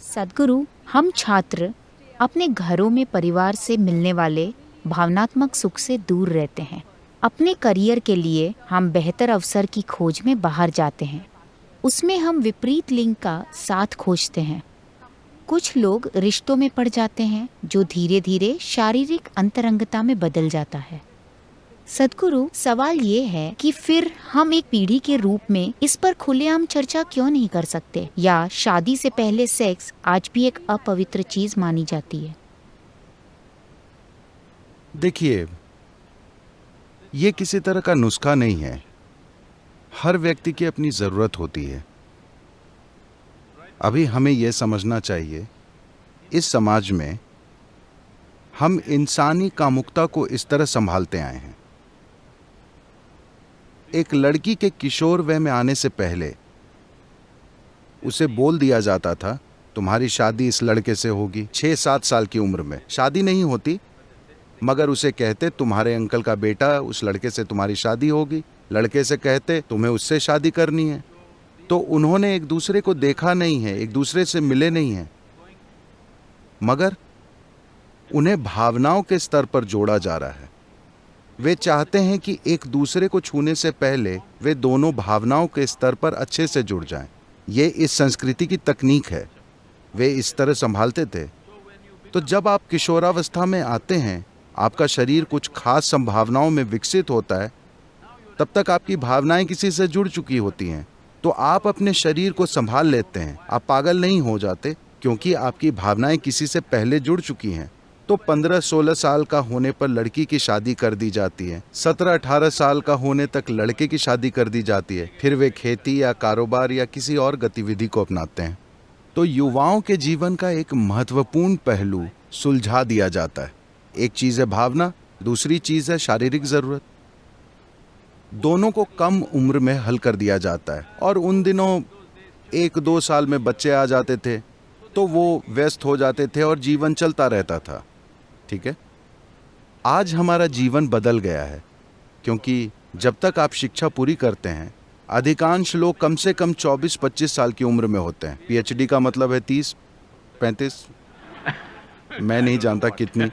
सद्गुरु, हम छात्र अपने घरों में परिवार से मिलने वाले भावनात्मक सुख से दूर रहते हैं। अपने करियर के लिए हम बेहतर अवसर की खोज में बाहर जाते हैं। उसमें हम विपरीत लिंग का साथ खोजते हैं। कुछ लोग रिश्तों में पड़ जाते हैं जो धीरे धीरे शारीरिक अंतरंगता में बदल जाता है। सद्गुरु, सवाल ये है कि फिर हम एक पीढ़ी के रूप में इस पर खुलेआम चर्चा क्यों नहीं कर सकते, या शादी से पहले सेक्स आज भी एक अपवित्र चीज मानी जाती है? देखिए, ये किसी तरह का नुस्खा नहीं है। हर व्यक्ति की अपनी जरूरत होती है। अभी हमें यह समझना चाहिए, इस समाज में हम इंसानी कामुकता को इस तरह संभालते आए हैं। एक लड़की के किशोर वय में आने से पहले उसे बोल दिया जाता था, तुम्हारी शादी इस लड़के से होगी। 6-7 साल की उम्र में शादी नहीं होती, मगर उसे कहते तुम्हारे अंकल का बेटा, उस लड़के से तुम्हारी शादी होगी। लड़के से कहते तुम्हें उससे शादी करनी है। तो उन्होंने एक दूसरे को देखा नहीं है, एक दूसरे से मिले नहीं हैं, मगर उन्हें भावनाओं के स्तर पर जोड़ा जा रहा है। वे चाहते हैं कि एक दूसरे को छूने से पहले वे दोनों भावनाओं के स्तर पर अच्छे से जुड़ जाएं। ये इस संस्कृति की तकनीक है। वे इस तरह संभालते थे। तो जब आप किशोरावस्था में आते हैं, आपका शरीर कुछ खास संभावनाओं में विकसित होता है। तब तक आपकी भावनाएं किसी से जुड़ चुकी होती हैं, तो आप अपने शरीर को संभाल लेते हैं। आप पागल नहीं हो जाते, क्योंकि आपकी भावनाएं किसी से पहले जुड़ चुकी हैं। तो 15-16 साल का होने पर लड़की की शादी कर दी जाती है। 17-18 साल का होने तक लड़के की शादी कर दी जाती है। फिर वे खेती या कारोबार या किसी और गतिविधि को अपनाते हैं। तो युवाओं के जीवन का एक महत्वपूर्ण पहलू सुलझा दिया जाता है। एक चीज है भावना, दूसरी चीज है शारीरिक जरूरत। दोनों को कम उम्र में हल कर दिया जाता है। और उन दिनों 1-2 साल में बच्चे आ जाते थे, तो वो व्यस्त हो जाते थे और जीवन चलता रहता था। ठीक है, आज हमारा जीवन बदल गया है, क्योंकि जब तक आप शिक्षा पूरी करते हैं, अधिकांश लोग कम से कम 24-25 साल की उम्र में होते हैं। पीएचडी का मतलब है 30-35, मैं नहीं जानता कितनी।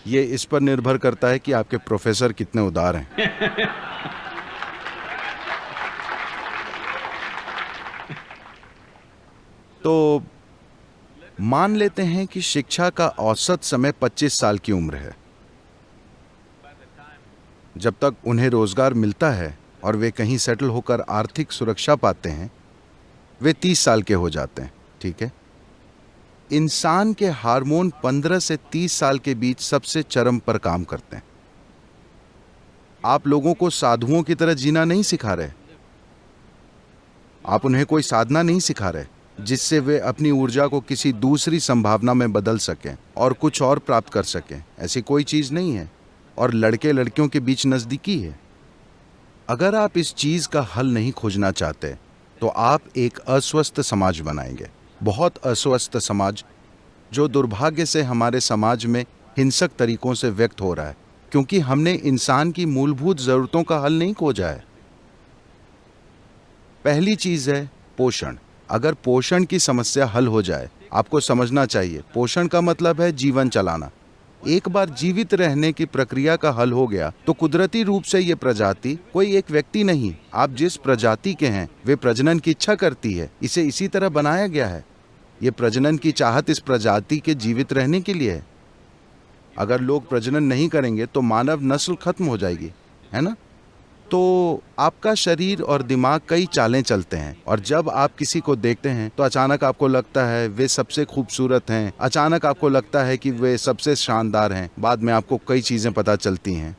ये इस पर निर्भर करता है कि आपके प्रोफेसर कितने उदार हैं। तो मान लेते हैं कि शिक्षा का औसत समय 25 साल की उम्र है। जब तक उन्हें रोजगार मिलता है और वे कहीं सेटल होकर आर्थिक सुरक्षा पाते हैं, वे 30 साल के हो जाते हैं। ठीक है, इंसान के हार्मोन 15 से 30 साल के बीच सबसे चरम पर काम करते हैं। आप लोगों को साधुओं की तरह जीना नहीं सिखा रहे। आप उन्हें कोई साधना नहीं सिखा रहे जिससे वे अपनी ऊर्जा को किसी दूसरी संभावना में बदल सकें और कुछ और प्राप्त कर सकें। ऐसी कोई चीज नहीं है। और लड़के लड़कियों के बीच नजदीकी है। अगर आप इस चीज का हल नहीं खोजना चाहते, तो आप एक अस्वस्थ समाज बनाएंगे। बहुत अस्वस्थ समाज, जो दुर्भाग्य से हमारे समाज में हिंसक तरीकों से व्यक्त हो रहा है, क्योंकि हमने इंसान की मूलभूत जरूरतों का हल नहीं खोजा है। पहली चीज है पोषण। अगर पोषण की समस्या हल हो जाए, आपको समझना चाहिए, पोषण का मतलब है जीवन चलाना। एक बार जीवित रहने की प्रक्रिया का हल हो गया, तो कुदरती रूप से ये प्रजाति कोई एक व्यक्ति नहीं, आप जिस प्रजाति के हैं वे प्रजनन की इच्छा करती है। इसे इसी तरह बनाया गया है। ये प्रजनन की चाहत इस प्रजाति के जीवित रहने के लिए है। अगर लोग प्रजनन नहीं करेंगे तो मानव नस्ल खत्म हो जाएगी, है ना? तो आपका शरीर और दिमाग कई चालें चलते हैं, और जब आप किसी को देखते हैं तो अचानक आपको लगता है वे सबसे खूबसूरत हैं, अचानक आपको लगता है कि वे सबसे शानदार हैं। बाद में आपको कई चीजें पता चलती हैं।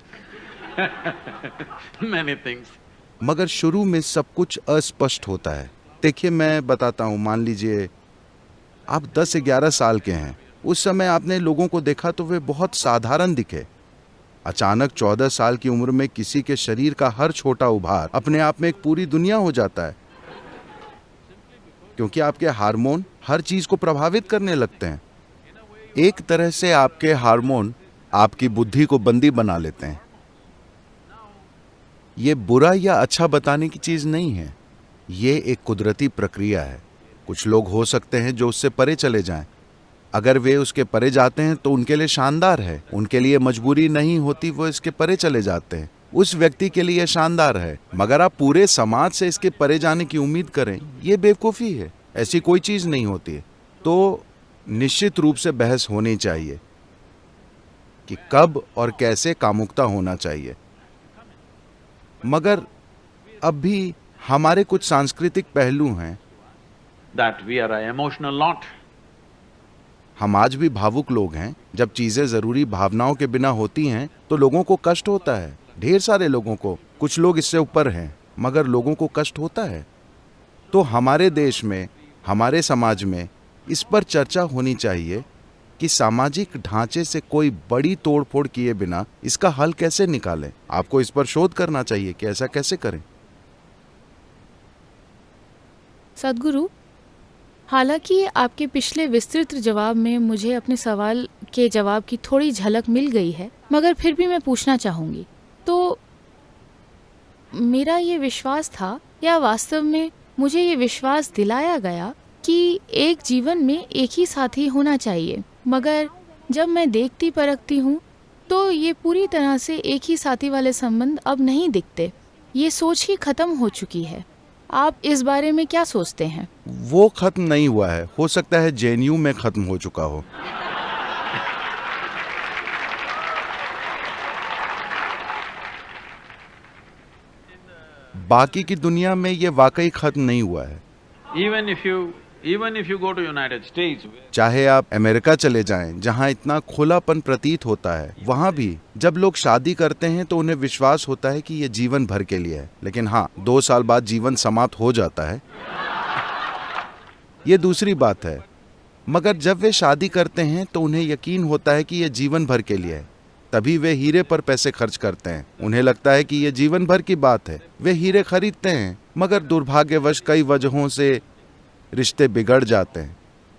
Many things. मगर शुरू में सब कुछ अस्पष्ट होता है। देखिए, मैं बताता हूँ, मान लीजिए आप 10-11 साल के हैं। उस समय आपने लोगों को देखा तो वे बहुत साधारण दिखे। अचानक 14 साल की उम्र में किसी के शरीर का हर छोटा उभार अपने आप में एक पूरी दुनिया हो जाता है, क्योंकि आपके हार्मोन हर चीज को प्रभावित करने लगते हैं। एक तरह से आपके हार्मोन आपकी बुद्धि को बंदी बना लेते हैं। ये बुरा या अच्छा बताने की चीज नहीं है, ये एक कुदरती प्रक्रिया है। कुछ लोग हो सकते हैं जो उससे परे चले जाएं। अगर वे उसके परे जाते हैं तो उनके लिए शानदार है, उनके लिए मजबूरी नहीं होती, वो इसके परे चले जाते हैं, उस व्यक्ति के लिए शानदार है। मगर आप पूरे समाज से इसके परे जाने की उम्मीद करें, ये बेवकूफ़ी है। ऐसी कोई चीज़ नहीं होती है। तो निश्चित रूप से बहस होनी चाहिए कि कब और कैसे कामुकता होना चाहिए। मगर अब भी हमारे कुछ सांस्कृतिक पहलू हैं। that we are an emotional lot. हम आज भी भावुक लोग हैं। जब चीजें जरूरी भावनाओं के बिना होती हैं तो लोगों को कष्ट होता है, ढेर सारे लोगों को। कुछ लोग इससे ऊपर हैं, मगर लोगों को कष्ट होता है। तो हमारे देश में, हमारे समाज में इस पर चर्चा होनी चाहिए कि सामाजिक ढांचे से कोई बड़ी तोड़फोड़ किए बिना इसका हल कैसे निकालें। आपको इस पर शोध करना चाहिए कि ऐसा कैसे करें। सद्गुरु, हालांकि आपके पिछले विस्तृत जवाब में मुझे अपने सवाल के जवाब की थोड़ी झलक मिल गई है, मगर फिर भी मैं पूछना चाहूँगी। तो मेरा ये विश्वास था, या वास्तव में मुझे ये विश्वास दिलाया गया कि एक जीवन में एक ही साथी होना चाहिए, मगर जब मैं देखती परखती हूँ तो ये पूरी तरह से एक ही साथी वाले संबंध अब नहीं दिखते। ये सोच ही खत्म हो चुकी है। आप इस बारे में क्या सोचते हैं? वो खत्म नहीं हुआ है, हो सकता है जेएनयू में खत्म हो चुका हो। बाकी की दुनिया में ये वाकई खत्म नहीं हुआ है। Even if you go to United States, चाहे आप अमेरिका चले जाएं, जहां इतना खुलापन प्रतीत होता है, वहां भी जब लोग शादी करते हैं तो उन्हें विश्वास होता है कि ये जीवन भर के लिए है। लेकिन हाँ, 2 साल बाद जीवन समाप्त हो जाता है, ये दूसरी बात है। मगर जब वे शादी करते हैं तो उन्हें यकीन होता है कि ये जीवन भर के लिए है। तभी वे हीरे पर पैसे खर्च करते हैं। उन्हें लगता है कि ये जीवन भर की बात है। वे हीरे खरीदते हैं, मगर दुर्भाग्यवश कई वजहों से रिश्ते बिगड़ जाते हैं।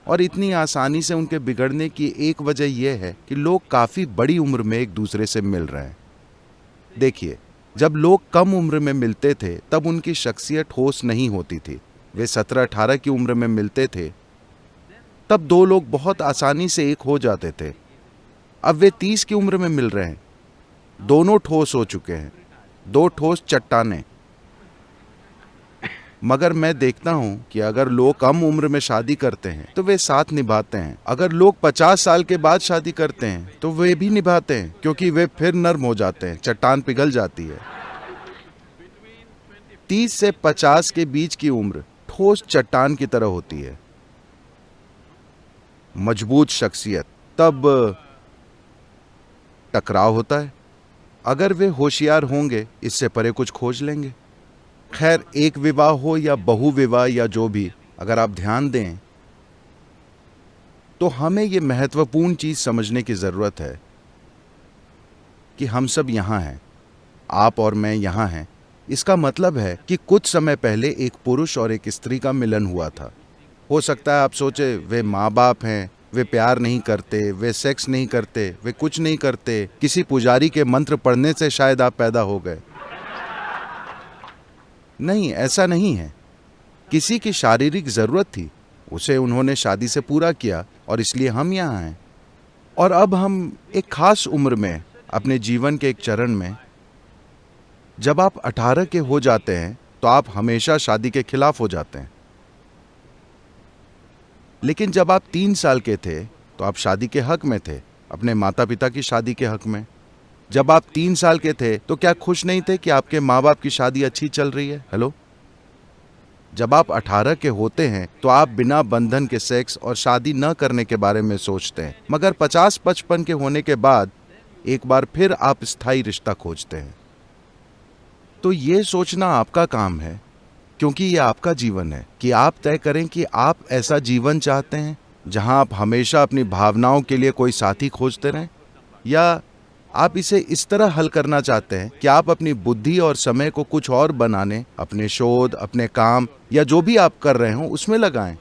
और इतनी आसानी से उनके बिगड़ने की एक वजह यह है कि लोग काफ़ी बड़ी उम्र में एक दूसरे से मिल रहे हैं। देखिए, जब लोग कम उम्र में मिलते थे तब उनकी शख्सियत ठोस नहीं होती थी। वे 17-18 की उम्र में मिलते थे, तब 2 लोग बहुत आसानी से एक हो जाते थे। अब वे 30 की उम्र में मिल रहे हैं, दोनों ठोस हो चुके हैं, 2 ठोस चट्टानें। मगर मैं देखता हूं कि अगर लोग कम उम्र में शादी करते हैं तो वे साथ निभाते हैं। अगर लोग 50 साल के बाद शादी करते हैं तो वे भी निभाते हैं, क्योंकि वे फिर नर्म हो जाते हैं, चट्टान पिघल जाती है। 30 से 50 के बीच की उम्र ठोस चट्टान की तरह होती है, मजबूत शख्सियत। तब टकराव होता है। अगर वे होशियार होंगे, इससे परे कुछ खोज लेंगे। खैर, एक विवाह हो या बहुविवाह या जो भी, अगर आप ध्यान दें तो हमें ये महत्वपूर्ण चीज समझने की जरूरत है कि हम सब यहां हैं, आप और मैं यहां हैं। इसका मतलब है कि कुछ समय पहले एक पुरुष और एक स्त्री का मिलन हुआ था। हो सकता है आप सोचे वे माँ बाप हैं, वे प्यार नहीं करते, वे सेक्स नहीं करते, वे कुछ नहीं करते, किसी पुजारी के मंत्र पढ़ने से शायद आप पैदा हो गए। नहीं, ऐसा नहीं है। किसी की शारीरिक जरूरत थी, उसे उन्होंने शादी से पूरा किया और इसलिए हम यहाँ हैं। और अब हम एक खास उम्र में, अपने जीवन के एक चरण में, जब आप 18 के हो जाते हैं तो आप हमेशा शादी के खिलाफ हो जाते हैं। लेकिन जब आप 3 साल के थे तो आप शादी के हक में थे, अपने माता पिता की शादी के हक में। जब आप 3 साल के थे तो क्या खुश नहीं थे कि आपके माँ बाप की शादी अच्छी चल रही है? हेलो। जब आप 18 के होते हैं तो आप बिना बंधन के सेक्स और शादी न करने के बारे में सोचते हैं, मगर 50-55 के होने के बाद एक बार फिर आप स्थायी रिश्ता खोजते हैं। तो ये सोचना आपका काम है, क्योंकि ये आपका जीवन है, कि आप तय करें कि आप ऐसा जीवन चाहते हैं जहां आप हमेशा अपनी भावनाओं के लिए कोई साथी खोजते रहें, या आप इसे इस तरह हल करना चाहते हैं कि आप अपनी बुद्धि और समय को कुछ और बनाने, अपने शोध, अपने काम या जो भी आप कर रहे हो उसमें लगाएं।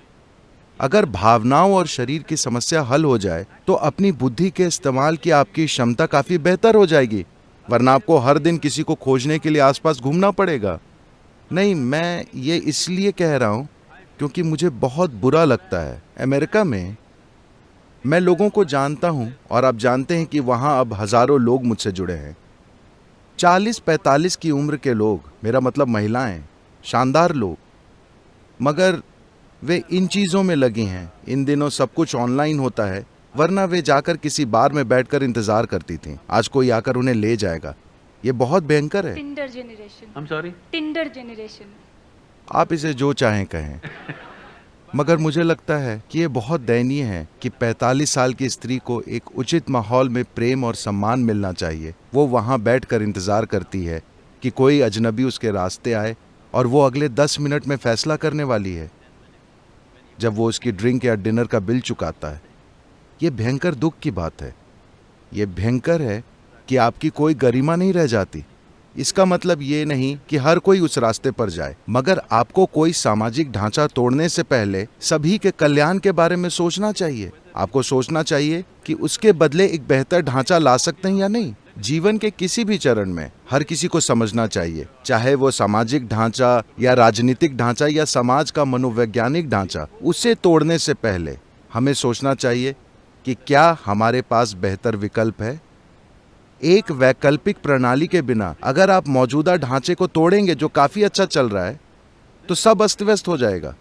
अगर भावनाओं और शरीर की समस्या हल हो जाए तो अपनी बुद्धि के इस्तेमाल की आपकी क्षमता काफी बेहतर हो जाएगी, वरना आपको हर दिन किसी को खोजने के लिए आसपास घूमना पड़ेगा। नहीं, मैं ये इसलिए कह रहा हूं क्योंकि मुझे बहुत बुरा लगता है। अमेरिका में मैं लोगों को जानता हूं और आप जानते हैं कि वहां अब हजारों लोग मुझसे जुड़े हैं। 40-45 की उम्र के लोग, मेरा मतलब महिलाएं, शानदार लोग, मगर वे इन चीज़ों में लगी हैं। इन दिनों सब कुछ ऑनलाइन होता है, वरना वे जाकर किसी बार में बैठकर इंतजार करती थीं। आज कोई आकर उन्हें ले जाएगा। ये बहुत भयंकर है। Tinder generation. I'm sorry? Tinder generation. आप इसे जो चाहें कहें, मगर मुझे लगता है कि ये बहुत दयनीय है कि 45 साल की स्त्री को एक उचित माहौल में प्रेम और सम्मान मिलना चाहिए। वो वहाँ बैठकर इंतजार करती है कि कोई अजनबी उसके रास्ते आए और वो अगले 10 मिनट में फैसला करने वाली है जब वो उसकी ड्रिंक या डिनर का बिल चुकाता है। ये भयंकर दुख की बात है। ये भयंकर है कि आपकी कोई गरिमा नहीं रह जाती। इसका मतलब ये नहीं कि हर कोई उस रास्ते पर जाए, मगर आपको कोई सामाजिक ढांचा तोड़ने से पहले सभी के कल्याण के बारे में सोचना चाहिए। आपको सोचना चाहिए कि उसके बदले एक बेहतर ढांचा ला सकते हैं या नहीं। जीवन के किसी भी चरण में हर किसी को समझना चाहिए, चाहे वो सामाजिक ढांचा या राजनीतिक ढांचा या समाज का मनोवैज्ञानिक ढांचा, उसे तोड़ने से पहले हमें सोचना चाहिए कि क्या हमारे पास बेहतर विकल्प है। एक वैकल्पिक प्रणाली के बिना अगर आप मौजूदा ढांचे को तोड़ेंगे जो काफी अच्छा चल रहा है, तो सब अस्त व्यस्त हो जाएगा।